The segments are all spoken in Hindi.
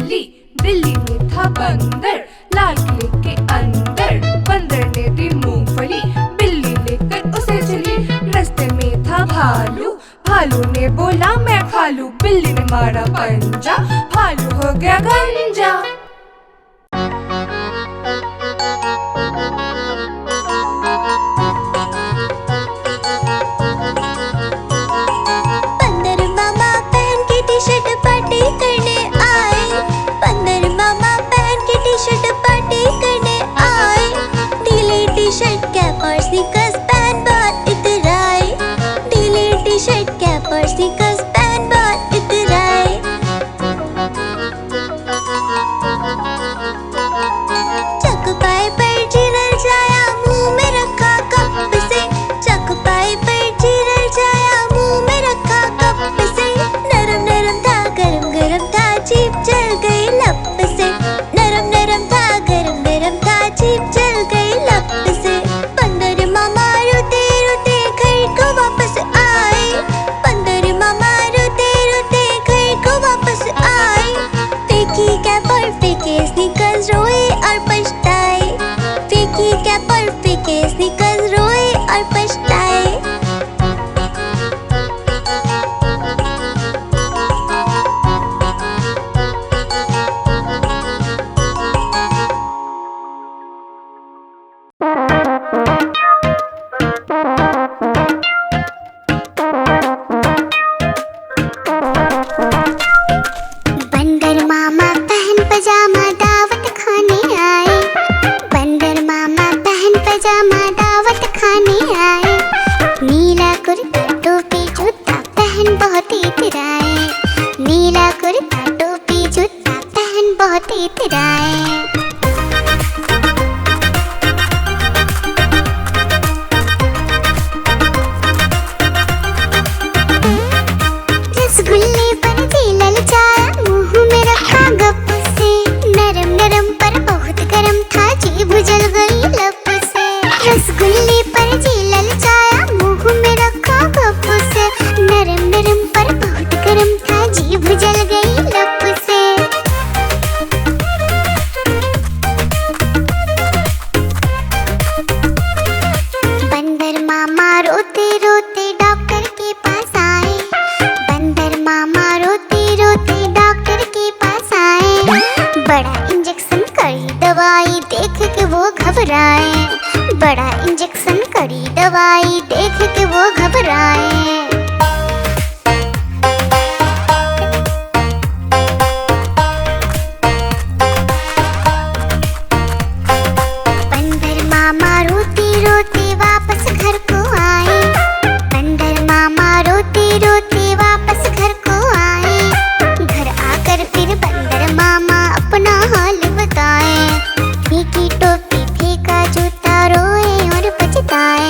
चली। बिल्ली में था बंदर, लाल किले के अंदर। बंदर ने दी मूंगफली, बिल्ली लेकर उसे चली। रास्ते में था भालू, भालू ने बोला मैं खा लूं। बिल्ली ने मारा पंजा, भालू हो गया गंजा। बंदर मामा पहन के टी शर्ट पार्टी करने आए। बंदर मामा पहन के टी शर्ट पार्टी करने आए। ढीली टी शर्ट कैप और स्नीकर्स पहन बहुत इतराए। ढीली टी शर्ट कैप और स्नीकर्स पहन बहुत इतराए। चकपाई पर चिरल जाया, मुंह में रखा कप से। चकपाई पर चिरल जाया, मुंह में रखा कप से। नरम नरम था, गरम गरम था, जीभ जल गई लप से। नरम नरम था, गरम गरम था, जीभ जल गई लप से। बंदर मामा रोते रोते घर को वापस आए। बंदर मामा रोते रोते घर को वापस आए। फेंकी कैप और फेंके स्नीकर्स, रोए और पछताए। फेंकी कैप और फेंके स्नीकर्स, रोए और पछताए। बंदर मामा पहन पजामा दावत खाने आए। बंदर मामा पहन पजामा दावत खाने आए। नीला कुर्ता टोपी जूता पहन बहुत इतराए। नीला कुर्ता टोपी जूता पहन बहुत इतराए। रसगुल्ले पर दिल ललचाया, मुंह में रखा गप से। नरम नरम पर बहुत गरम था, जीभ जल गई लप से। रसगुल्ले पर दिल ललचाया, मुंह में रखा गप से। नरम नरम पर बहुत गरम था, जीभ जल गई लप से। बंदर मामा रोते रोते डॉक्टर के पास आए। बंदर मामा रोते रोते डॉक्टर के पास आए। बड़ा इंजेक्शन कड़ी दवाई देख के वो घबराए। बड़ा इंजेक्शन कड़ी दवाई देख के वो घबराए। बंदर मामा रोते रोते वापस घर को आए। बंदर मामा रोते रोते वापस घर को आए। घर आकर फिर बंदर मामा अपना हाल बताए। फेंकी टोपी फेंका जूता, रोए और पछताए।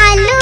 आलू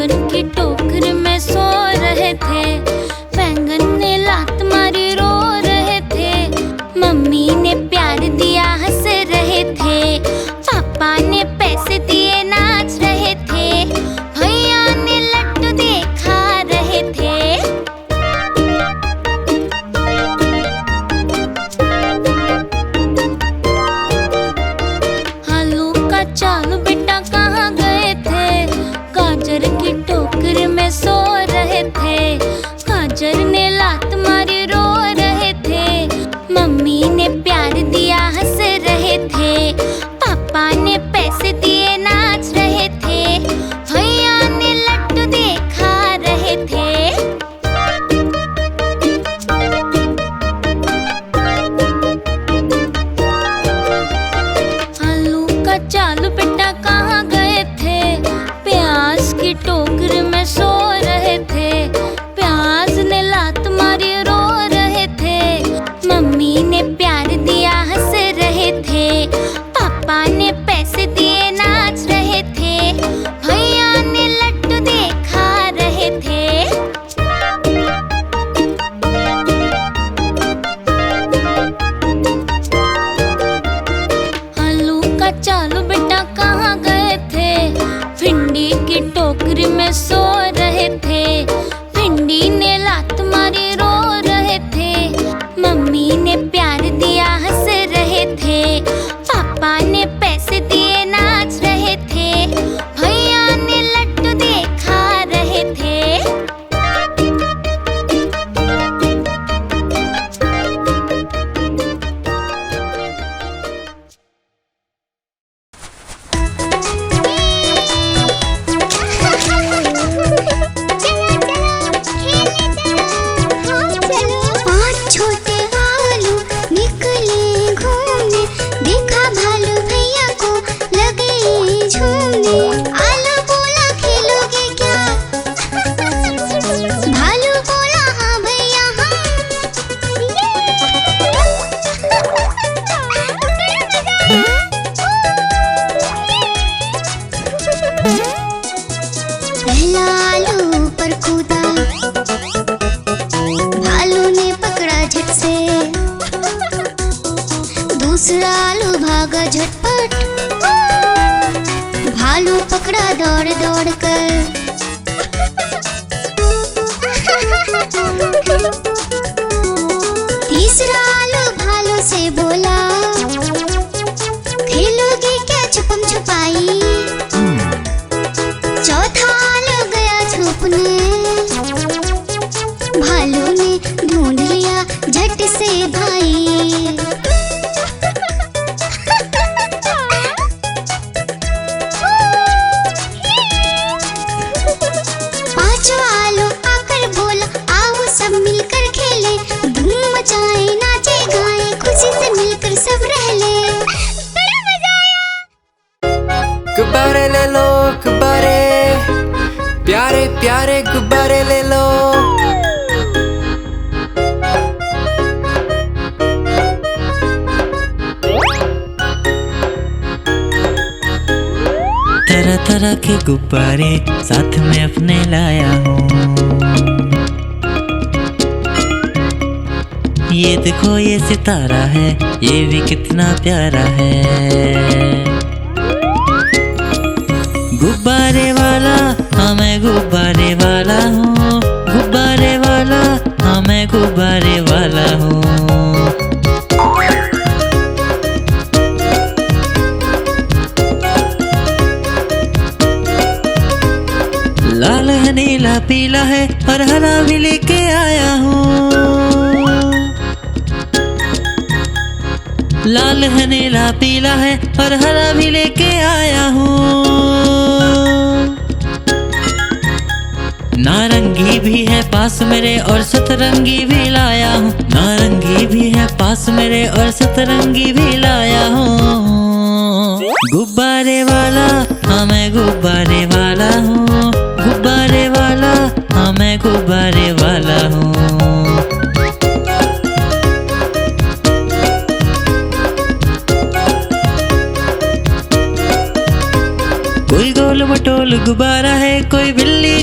बैंगन की टोकरी में सो रहे थे। बैंगन ने लात मारी रो रहे थे। मम्मी ने प्यार दिया हंस रहे थे। पापा ने पैसे दिए नाच रहे थे। भैया ने लड्डू दिए खा रहे थे। आलू का चालू बेटा कहाँ गए थे? गाजर की टोकरी में सो रहे थे। गाजर ने लात मारी रो रहे थे। मम्मी ने प्यार दिया हंस रहे थे। पापा ने पैसे दिए नाच रहे थे। भैया ने लड्डू दिए खा रहे थे। आलू का चालू बेटा कहाँ गए थे? प्याज की टोकरी में सो रहे थे। प्याज ने लात मारी रो रहे थे। मम्मी ने प्यार दिया हंस रहे थे। पापा ने पैसे दिए नाच रहे थे। भैया ने लड्डू दिए खा रहे थे। आलू का चालू बेटा कहाँ गए थे? भिंडी की टोकरी में सो रहे थे। भिंडी ने लात मारी रो रहे थे। मम्मी ने प्यार दिया हंस रहे थे। पापा ने पैसे दिए नाच रहे थे। भैया ने लड्डू दिए खा रहे थे। पांच छोटे भालू निकले घूमने। देखा भालू भैया को लगे झूमने। आलू बोला खेलोगे क्या? भालू बोला हाँ भैया पहला आलू पर कूदा। भालू ने पकड़ा झट से। दूसरा आलू भागा झटपट। भालू पकड़ा दौड़ दौड़ कर। तीसरा आलू भालू से बोला, खेलोगे क्या छुपम छुपाई? चौथा आलू गया छुपने। भालू ने ढूंढ लिया झट से भाई। पांचवा आलू आकर बोला, आओ सब मिलकर खेले। धूम मचाए नाचे गाए, खुशी से मिलकर सब रह ले। बड़ा मजा आया। गुब्बारे ले लो गुब्बारे, प्यारे प्यारे गुब्बारे ले लो। तरह तरह के गुब्बारे साथ में अपने लाया हूँ। ये देखो ये सितारा है, ये भी कितना प्यारा है। गुब्बारे वाला हाँ मैं गुब्बारे वाला हूँ। गुब्बारे वाला हाँ मैं गुब्बारे वाला हूँ। लाल है नीला पीला है और हरा भी लेके आया हूँ। लाल है नीला पीला है और हरा भी लेके आया हूँ। नारंगी भी है पास मेरे और सतरंगी भी लाया हूँ। नारंगी भी है पास मेरे और सतरंगी भी लाया हूँ। गुब्बारे वाला हाँ मैं गुब्बारे वाला हूँ। गुब्बारे वाला हाँ मैं गुब्बारे वाला हूँ। कोई गोल मटोल गुब्बारा है, कोई बिल्ली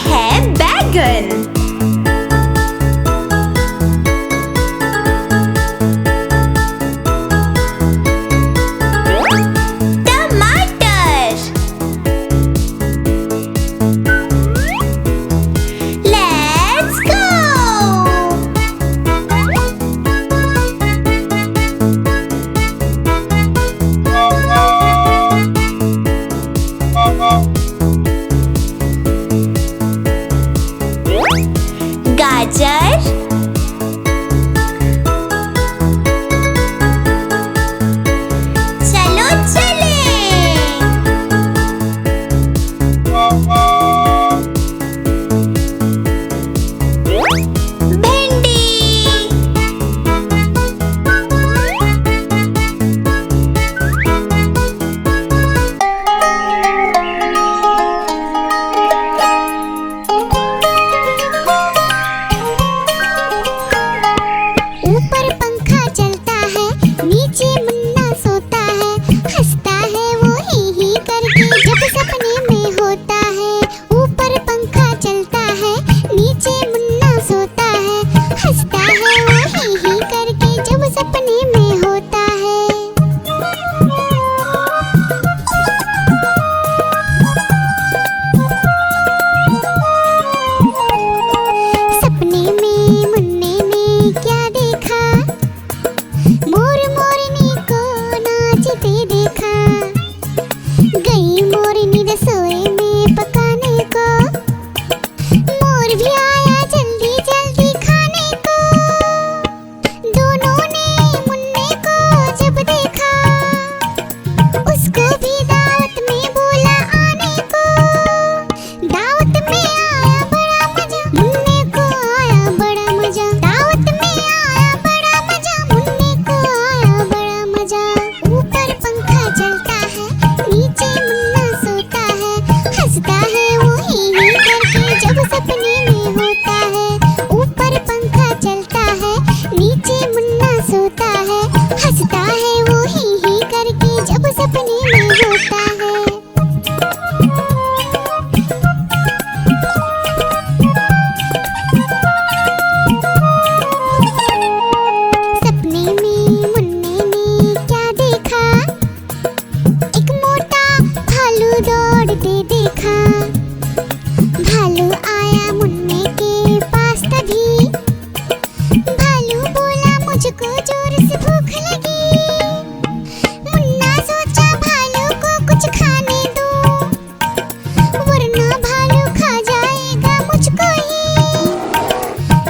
है बैगन। टमाटर। Let's go. गाजर। चलो चले। भिंडी। ऊपर पंखा चलता है, नीचे मुन्ना सोता है, हंसता है वो ही करके जब सपने में होता है। ऊपर पंखा चलता है, नीचे मुन्ना सोता है, हंसता है वो ही करके जब सपने में होता है। सपने में मुन्ने ने क्या देखा, मोर मोरनी को नाचते देखा। गई मोरनी रसोई में पकाने को, मोर भी आया जल्दी जल्दी खाने को। दोनों ने मुन्ने को जब देखा, उसको भी दावत में बोला आने को। दावत में आया बड़ा मजा, मुन्ने को आया बड़ा मजा। दावत में आया बड़ा मजा, मुन्ने को आया बड़ा मजा। ऊपर पंखा चलता है, नीचे मुन्ना सोता है, हंसता है वो ही करके जब सपने में होता है। ऊपर पंखा चलता है, नीचे मुन्ना सोता है, हंसता है वो ही करके जब सपने में होता है। सपने में मुन्ने ने क्या देखा, एक मोटा भालू दौड़ते देखा। भालू आया मुन्ने के पास तभी, भालू बोला मुझको जोर से भूख लगी। मुन्ना सोचा भालू को कुछ खाने दो, वरना भालू खा जाएगा मुझको ही।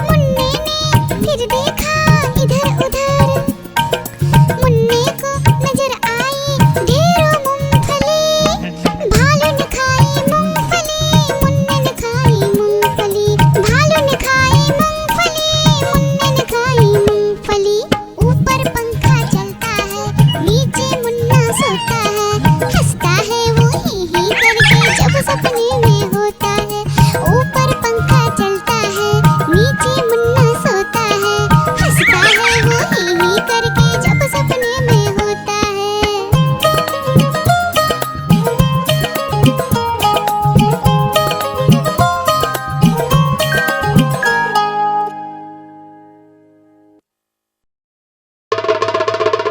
मुन्ने ने फिर देखा इधर उधर, मुन्ने को नजर आई ढेरों मूंगफली। भालू ने खाई मूंगफली, मुन्ने ने खाई मूंगफली। भालू ने खाई मूंगफली, मुन्ने ने खाई मूंगफली। ऊपर पंखा चलता है, नीचे मुन्ना सोता है, हंसता है वो ही करके जब सपने में होता है। ऊपर पंखा चलता है, नीचे मुन्ना सोता है, हंसता है वो ही करके जब सपने में होता है।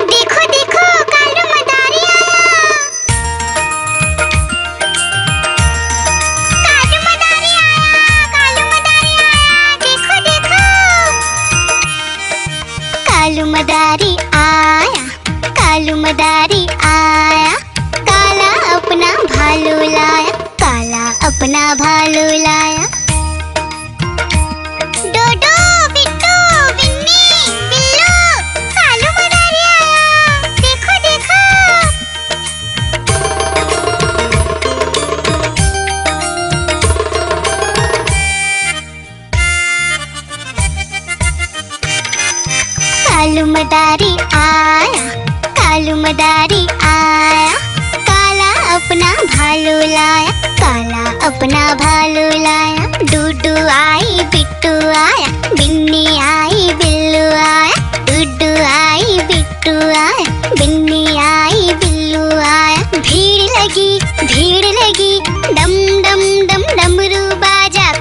देखो देखो कालू मदारी आया। कालू मदारी आया, कालू मदारी आया, देखो देखो। कालू मदारी आया, कालू मदारी आया। काला अपना भालू लाया, काला अपना भालू लाया। डोडो बिट्टू बिन्नी बिल्लू, कालू मदारी आया, देखो देखो। कालू मदारी आया, कालू मदारी आया। काला अपना भालू लाया, काला अपना भालू लाया। डूडू आई बिट्टू आया, बिन्नी आई बिल्लू आया। डूडू आई बिट्टू आया, बिन्नी आई बिल्लू आया। भीड़ लगी डम डम डम डमरू बाजा,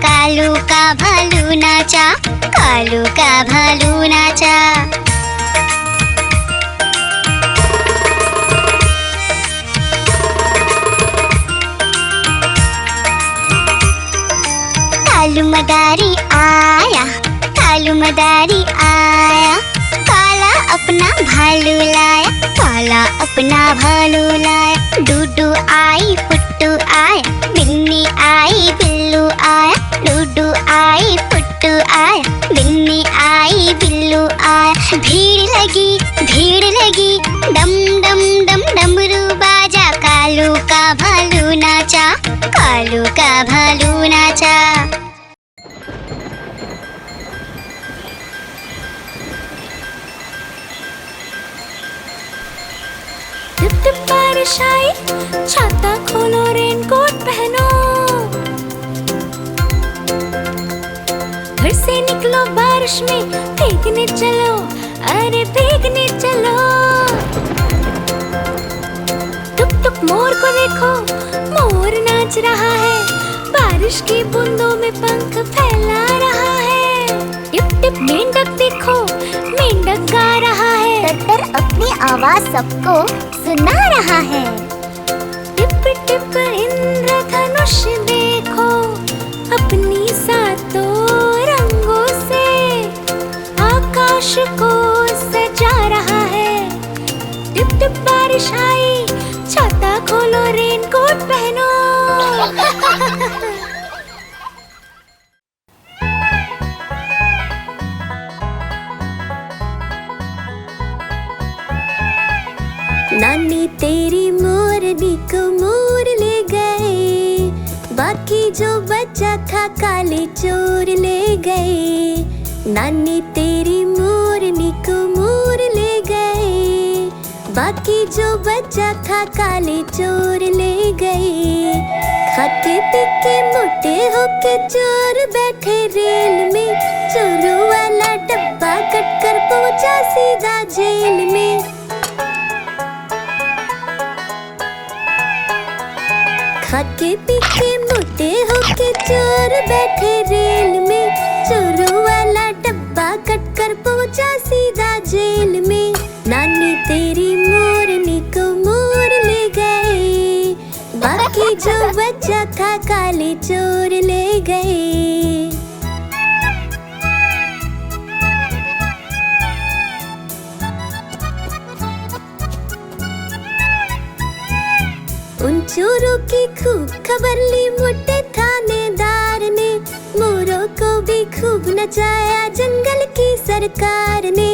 नाचा, कालू का भालू नाचा। कालू मदारी आया, कालू मदारी आया, काला अपना भालू लाया, काला अपना भालू लाया। डूडू आई पुट्टू आया, बिन्नी आई बिल्लू आया, डूडू आई पुट्टू आया, बिन्नी आई बिल्लू आया। भीड़ लगी, डम डम डम डमरू बाजा, कालू का भालू नाचा, कालू का भालू नाचा। टिप टिप बारिश आई, छाता खोलो रेनकोट पहनो, घर से निकलो बारिश में, भीगने चलो, अरे भीगने चलो। टुक टुक मोर को देखो, मोर नाच रहा है, बारिश की बूंदों में पंख फैला रहा है। टिप टिप मेंढक देखो, मेंढक गा रहा है, टट्टर अपनी आवाज सबको सुना रहा है। टिप टिप इंद्रधनुष देखो, अपनी सातों रंगों से आकाश को सजा रहा है। टिप टिप बारिश आई, छाता खोलो रेनकोट पहनो। नानी तेरी मोरनी को मोर ले गए, बाकी जो बचा था काले चोर ले गए। नानी तेरी मोरनी को मोर ले गए, बाकी जो बचा था काले चोर ले गए। खाते पीके मोटे होके चोर बैठे रेल में, चोरों वाला डब्बा कट कर पहुंचा सीधा जेल में। खाके पीके मोटे होके चोर बैठे रेल में, चोरों वाला डब्बा कट कर पहुंचा सीधा जेल में। नानी तेरी मोरनी को मोर ले गए, बाकी जो बचा था काले चोर ले गए। उन चोरों की खूब खबर ली मोटे थानेदार ने, मोरों को भी खूब नचाया जंगल की सरकार ने।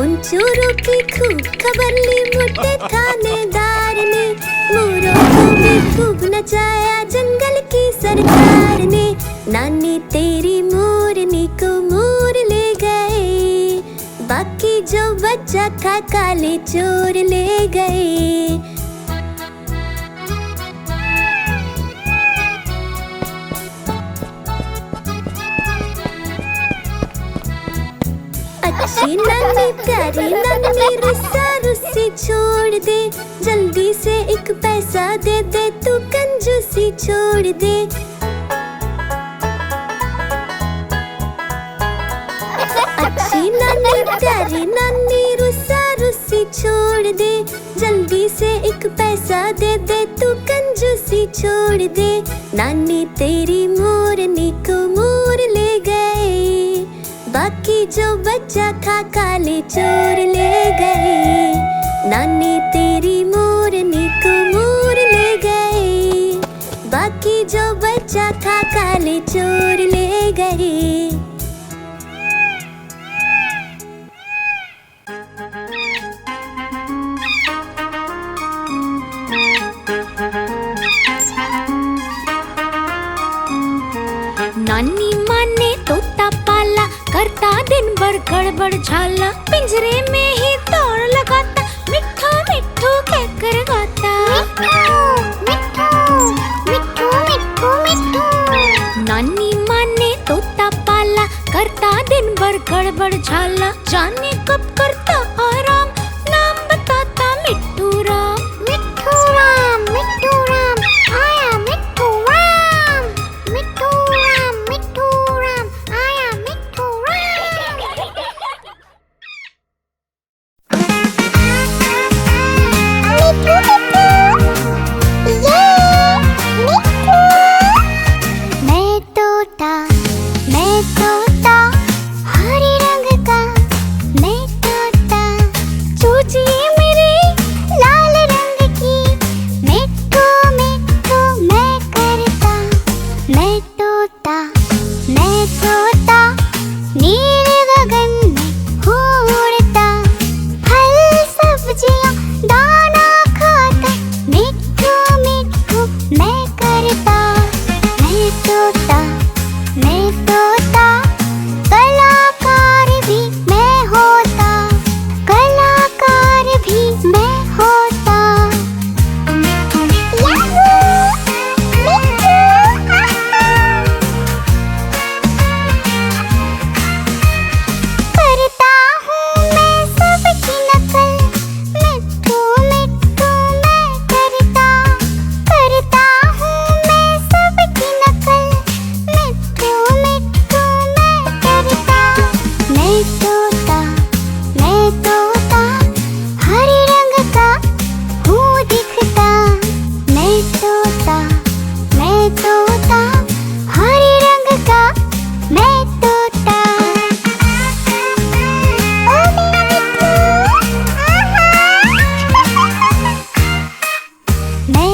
उन चोरों की खूब खबर ली मोटे थानेदार ने, मोरों को भी खूब नचाया जंगल की सरकार ने। नानी तेरी मोरनी को मोर ले गए, बाकी जो बचा था काले चोर ले गए। अच्छी नानी प्यारी नानी रुस्सा रुस्सी छोड़ दे, जल्दी से एक पैसा दे दे, तू कंजूसी छोड़ दे। अच्छी नानी प्यारी नानी रुस्सा रुस्सी छोड़ दे, जल्दी से एक पैसा दे दे, तू कंजूसी छोड़ दे। नानी तेरी मोरनी को मोर ले गए, बाकी जो बचा था काले चोर ले गए। नानी तेरी मोरनी को मोर ले गए, बाकी जो बचा था काले चोर ले गए। नानी माँ ने तोता पाला, करता दिन भर गड़बड़ झाला, पिंजरे में ही दौड़ लगाता, मिट्ठू मिट्ठू कहकर गाता। मिट्ठू मिट्ठू मिट्ठू मिट्ठू। नानी माँ ने तोता पाला, करता दिन भर गड़बड़ झाला, जाने कब करता आराम, नाम बताता मिट्ठू राम। मिट्ठू राम आया मिट्ठू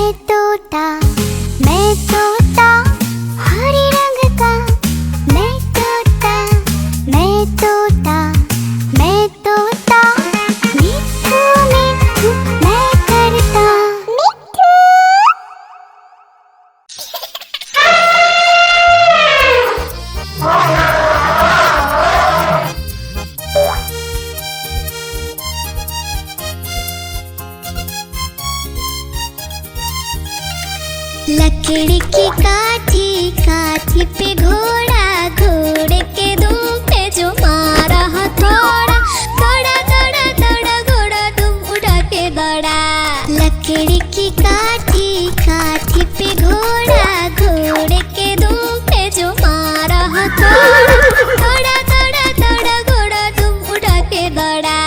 मैं तोता हरे रंग का। मैं तोता मैं तोता मैं तोता, मिठू मिठू मैं करता। मिठू लकड़ी की काठी, काठी पे घोड़ा, घोड़े के दुम पे जो मारा हथौड़ा। दौड़ा दौड़ा दौड़ा घोड़ा दुम उठा के दौड़ा। लकड़ी की काठी, काठी पे घोड़ा, घोड़े के दुम पे जो मारा हथौड़ा। दौड़ा दौड़ा दौड़ा घोड़ा दुम उठा के दौड़ा।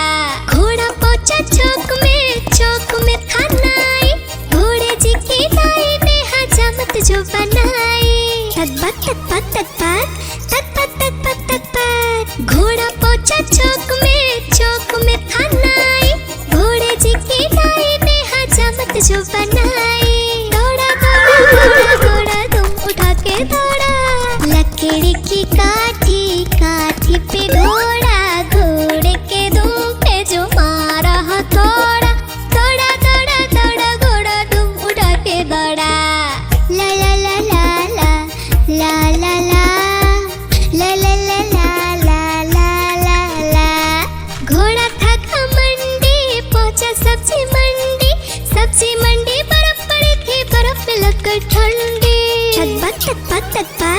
घोड़ा पहुंचा चौक में खानाई। घोड़े जी की दाई ने हजामत जो बनाई। तक पक तक पक तक पक तक पक तक पक। घोड़ा पहुंचा चौक में खानाई। घोड़े जी की दाई ने हजामत जो बनाई। दौड़ा दौड़ा घोड़ा तुम उठा के दौड़ा। लकड़ी की काठी, काठी पे घोड़ा, घोड़े के दुम पे जो मारा हथौड़ा। दौड़ा दौड़ा दौड़ा घोड़ा तुम उठा के दौड़ा। ला ला ला ला ला ला ला ला ला ला ला ला ला ला ला। घोड़ा था घमंडी, पहुंचा सब्जी मंडी। सब्जी मंडी बर्फ पड़ी थी, बर्फ में लगकर ठंडी। तक पक तक पक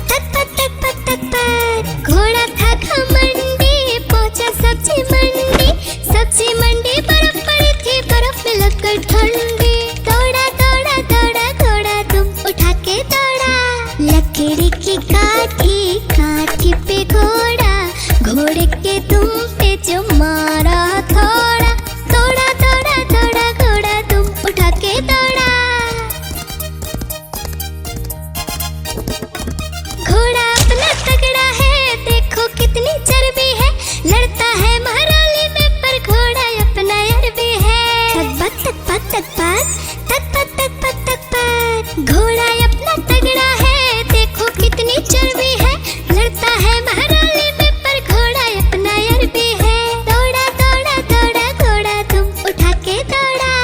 तक पक तक पक तक पक। घोड़ा था घमंडी, पहुंचा सब्जी मंडी। सब्जी मंडी बर्फ पड़ी थी, बर्फ में लगकर ठंडी। दौड़ा दौड़ा दौड़ा घोड़ा तुम उठा के दौड़ा। लकड़ी की काठी, काठी पे घोड़ा, घोड़े के दुम पे जो मारा हथौड़ा। दौड़ा दौड़ा दौड़ा घोड़ा तुम उठा के दौड़ा। घोड़ा अपना तगड़ा है, देखो कितनी चर्बी है। लड़ता है महाराली में, पर घोड़ा अपना अरबी है। तक पक तक पक तक पक तक पक तक पक। घोड़ा अपना तगड़ा है, देखो कितनी चर्बी है। लड़ता है महाराली में, पर घोड़ा अपना अरबी है। दौड़ा दौड़ा दौड़ा घोड़ा तुम उठा के दौड़ा।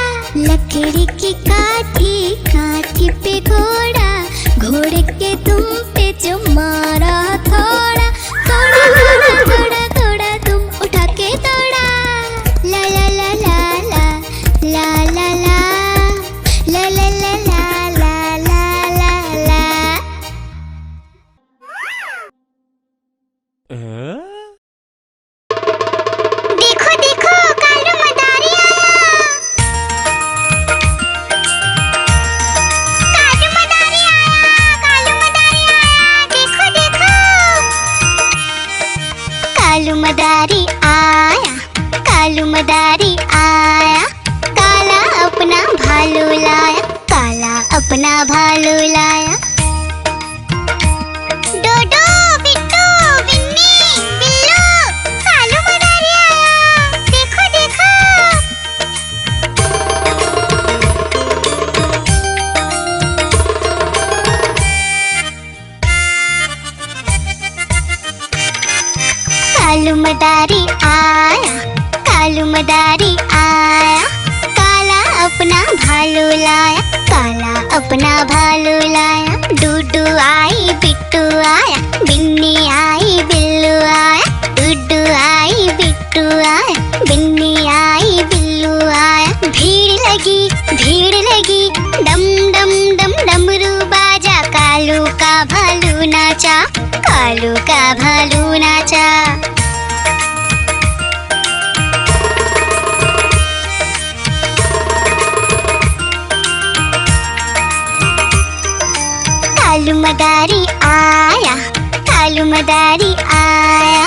लकड़ी की काठी, काठी पे घोड़ा, घोड़े के दुम पे जो मारा हथौड़ा। दौड़ा दौड़ा दौड़ा घोड़ा तुम उठा के दौड़ा। ला ला ला ला ला ला ला ला ला ला ला ला ला ला ला। देखो देखो कालू मदारी आया। कालू मदारी आया, कालू मदारी आया। देखो देखो कालू मदारी आया, कालू मदारी आया। काला अपना भालू लाया, काला अपना भालू लाया। डोडो बिट्टू बिन्नी बिल्लू, कालू मदारी आया। देखो देखो कालू मदारी आया, कालू मदारी आया। काला अपना भालू लाया, काला अपना भालू लाया। डूडू आई बिट्टू आया, बिन्नी आई बिल्लू आया। डूडू आई बिट्टू आया, बिन्नी आई बिल्लू आया। भीड़ लगी डम डम डम डमरू बाजा। कालू का भालू नाचा, कालू का भालू नाचा। कालू मदारी आया, कालू मदारी आया।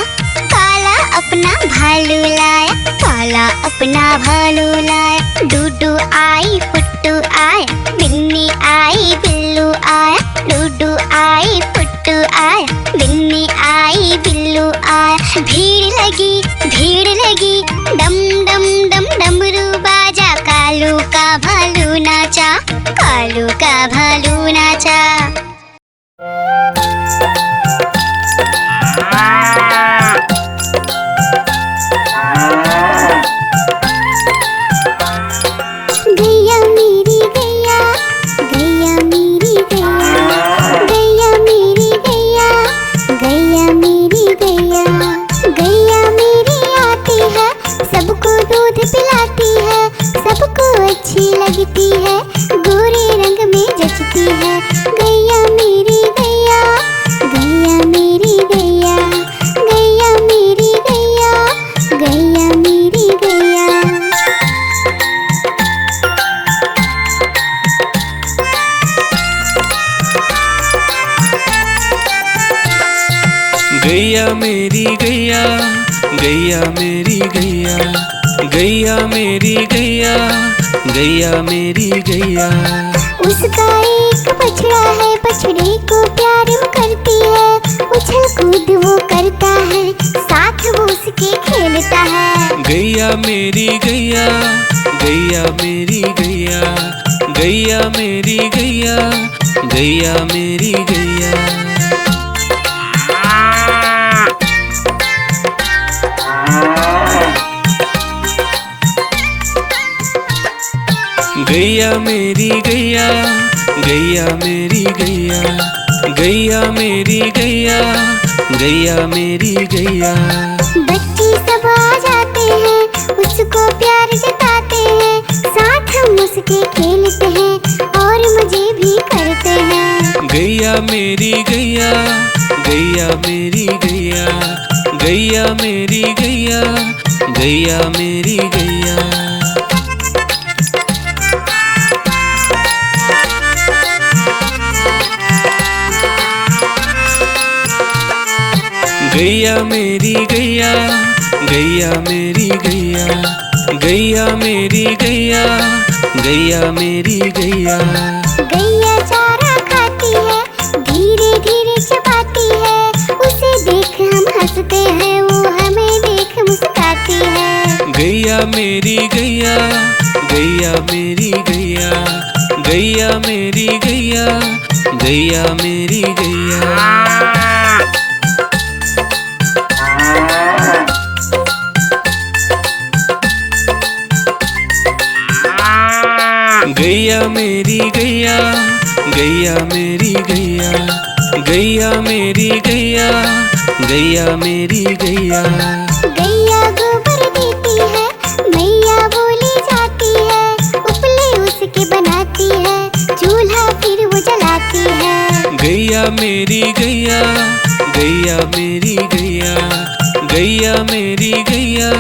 काला अपना भालू लाया, काला अपना भालू लाया। डूडू आई फुट्टू आया, बिन्नी आई बिल्लू आया। डूडू आई फुट्टू आया, बिन्नी आई बिल्लू आया। भीड़ लगी डम डम डम डमरू बाजा। कालू का भालू नाचा, भालू का भालू नाचा। गैया मेरी गैया, गैया मेरी गैया, गैया मेरी गैया, गैया मेरी गैया। गैया मेरी आती है, सबको दूध पिलाती है, सबको अच्छी लगती है, गोरे रंग में जचती है। गैया मेरी गैया, गैया मेरी गैया, गैया मेरी गैया, गैया मेरी गैया। गैया मेरी गैया, गैया मेरी गैया, गैया मेरी गैया, गैया मेरी गैया। उसका एक बछड़ा है, बछड़े को प्यार वो करती है, उछल कूद वो करता है, साथ वो उसके खेलता है। गैया मेरी गैया, गैया मेरी गैया, गैया मेरी गैया, गैया मेरी गैया। गैया मेरी गैया, गैया मेरी गैया, गैया मेरी गैया, गैया मेरी गैया। बच्चे सब आ जाते हैं, उसको प्यार जताते हैं, साथ हम उसके खेलते हैं और मजे भी करते हैं। गैया मेरी गैया, गैया मेरी गैया, गैया मेरी गैया, गैया मेरी गैया। गैया मेरी गैया, गैया मेरी गैया, गैया मेरी गैया, गैया मेरी गैया। गैया चारा खाती है, धीरे धीरे चबाती है, उसे देख हम हंसते हैं, वो हमें देख मुस्कुराती है। गैया मेरी गैया, गैया मेरी गैया, गैया मेरी गैया, गैया मेरी गैया। गैया मेरी गैया, गैया मेरी गैया, गैया मेरी गैया, गैया मेरी गैया। गैया गोबर देती है, मैया बोली जाती है, उपले उसके बनाती है, चूल्हा फिर वो जलाती है। गैया मेरी गैया, गैया मेरी गैया, गैया मेरी गैया,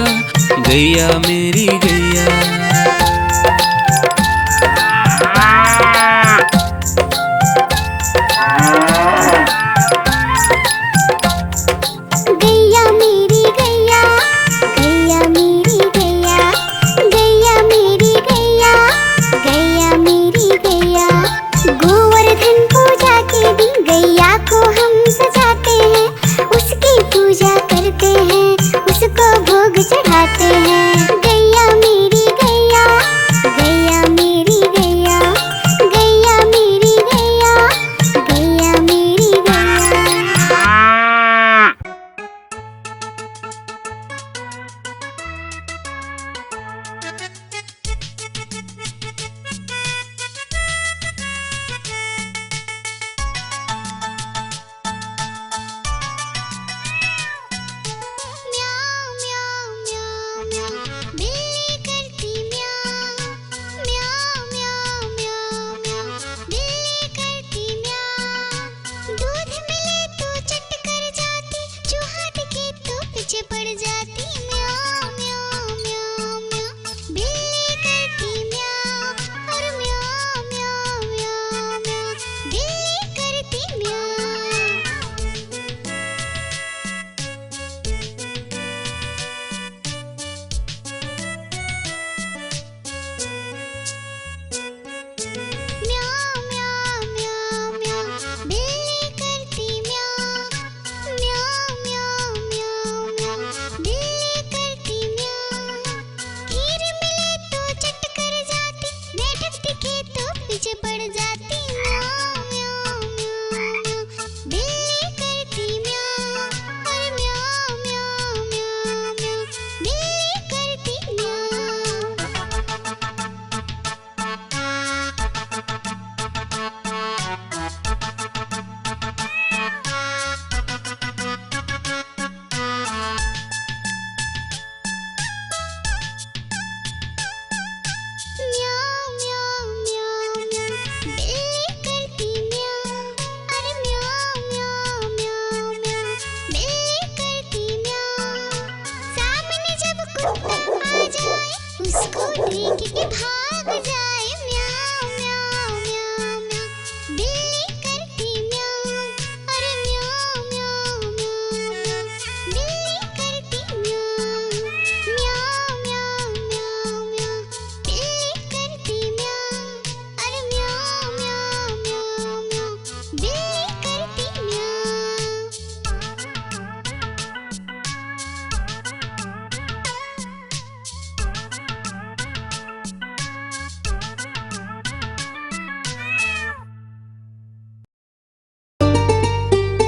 गैया मेरी गैया। गैया मेरी गैया, गैया मेरी गैया, गैया मेरी गैया, गैया मेरी गैया। गोवर्धन पूजा के दिन गैया को हम सजाते हैं, उसकी पूजा करते हैं, उसको भोग चढ़ाते हैं। गैया मेरी गैया,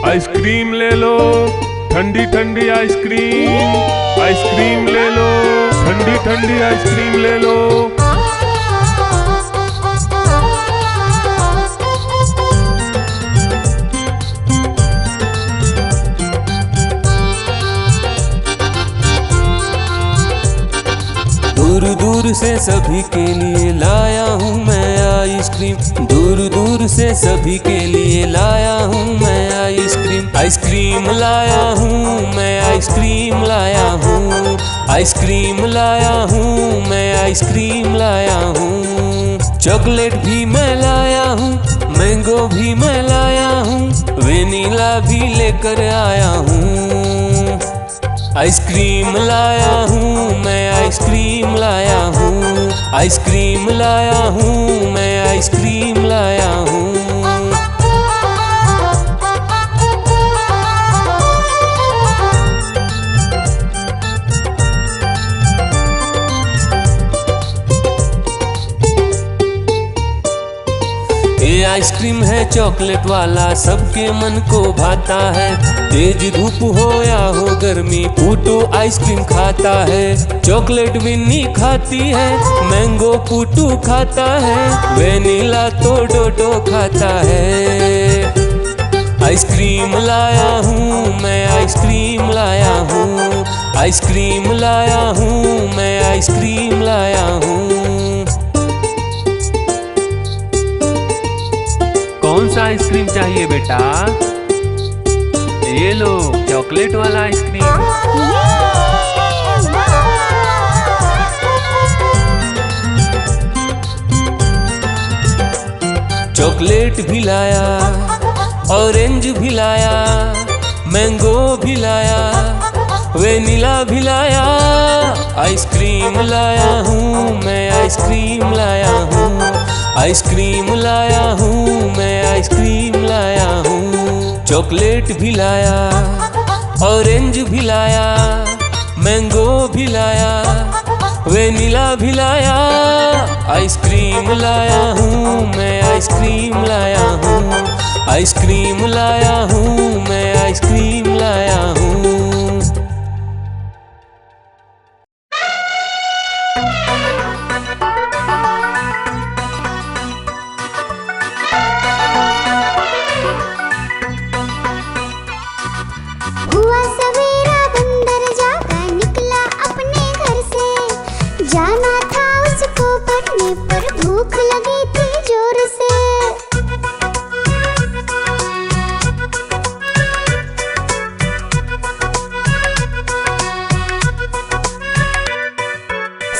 आइसक्रीम ले लो, ठंडी ठंडी आइसक्रीम। आइसक्रीम ले लो, ठंडी ठंडी आइसक्रीम ले लो। दूर दूर से सभी के लिए लाया हूँ मैं आइसक्रीम। दूर दूर से सभी के लिए लाया हूँ मैं आइसक्रीम। आइसक्रीम लाया हूँ मैं, आइसक्रीम लाया हूँ। आइसक्रीम लाया हूँ मैं, आइसक्रीम लाया हूँ। चॉकलेट भी मैं लाया हूँ, मैंगो भी मैं लाया हूँ, वेनिला भी लेकर आया हूँ। आइसक्रीम लाया हूँ मैं, आइसक्रीम लाया हूँ। आइसक्रीम लाया हूँ मैं, आइसक्रीम लाया हूँ। ये आइसक्रीम है चॉकलेट वाला, सबके मन को भाता है। तेज धूप हो या हो गर्मी, पूटू आइसक्रीम खाता है। चॉकलेट विन्नी खाती है, मैंगो पूटू खाता है, वेनिला तो डोडो खाता है। आइसक्रीम लाया हूँ मैं, आइसक्रीम लाया हूँ। आइसक्रीम लाया हूँ मैं, आइसक्रीम लाया हूँ। कौन सा आइसक्रीम चाहिए बेटा? ये लो चॉकलेट वाला आइसक्रीम। चॉकलेट भी लाया, ऑरेंज भी लाया, मैंगो भी लाया, वेनिला भी लाया। आइसक्रीम लाया हूँ मैं, आइसक्रीम लाया हूँ। आइसक्रीम लाया हूँ मैं, आइसक्रीम लाया हूँ। चॉकलेट भी लाया, ऑरेंज भी लाया, मैंगो भी लाया, वेनिला भी लाया। आइसक्रीम लाया हूँ मैं, आइसक्रीम लाया हूँ। आइसक्रीम लाया हूँ मैं, आइसक्रीम लाया हूँ। हुआ सवेरा बंदर जागा निकला अपने घर से। जाना था उसको पढ़ने पर भूख लगी थी जोर से।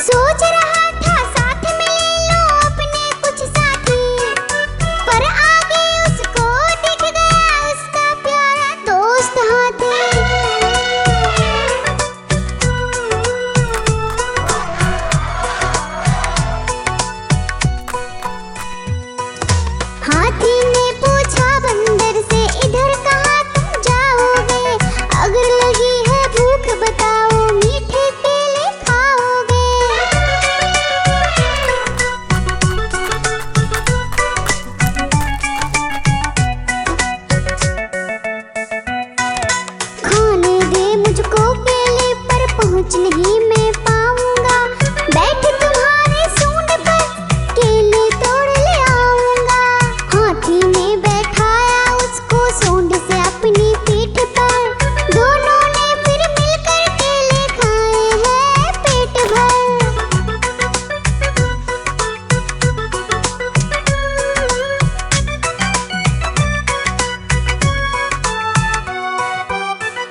सोच रहा था साथ में ले लो अपने कुछ साथी, पर आगे उसको दिख गया उसका प्यारा दोस्त हाथी। हाथी ने पूछा बंदर से, इधर कहाँ तुम जाओगे? अगर लगी है भूख बताओ, मीठे केले खाओगे? खाने दे मुझको केले, पर पहुँच नहीं मैं पाऊंगा। बैठ तुम्हारे सूंड पर, केले तोड़ ले आऊंगा। हाथी ने बैठाया उसको सूंड से अपनी पीठ पर। दोनों ने फिर मिलकर केले खाए हैं पेट भर।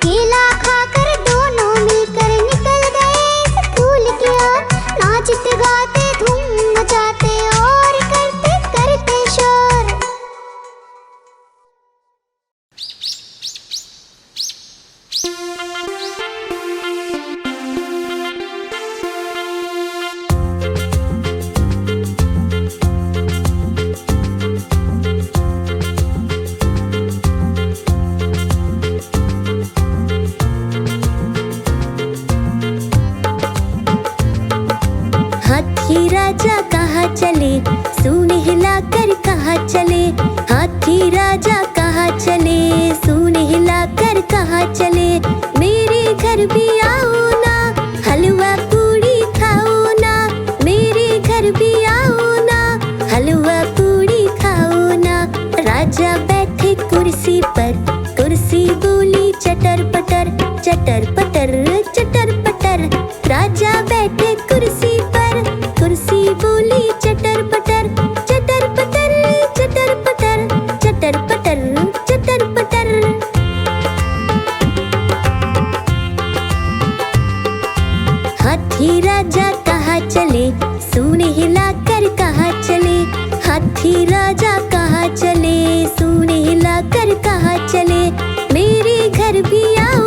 केला खाकर दोनों मिलकर निकल गए स्कूल की ओर। नाचते गाते धूम मचाते और करते करते शोर। हाथी राजा कहाँ चले, सूंड हिलाकर कहाँ चले? हाथी राजा कहाँ चले, सूंड हिलाकर कहाँ चले, मेरे घर भी आओ ना, हलवा पूड़ी खाओ ना, मेरे घर भी आओ ना, हलवा पूड़ी खाओ ना। राजा बैठे कुर्सी पर, कुर्सी बोली चटर पटर, चटर पटर चटर पटर। राजा बैठे कुर्सी पर, कुर्सी बोली चटर पटर, चटर पटर चटर पटर, चटर पटर चटर पटर। हाथी राजा कहाँ चले, सूंड हिलाकर कहाँ चले, हाथी राजा कहाँ चले, सूंड हिलाकर कहाँ चले, मेरे घर भी आओ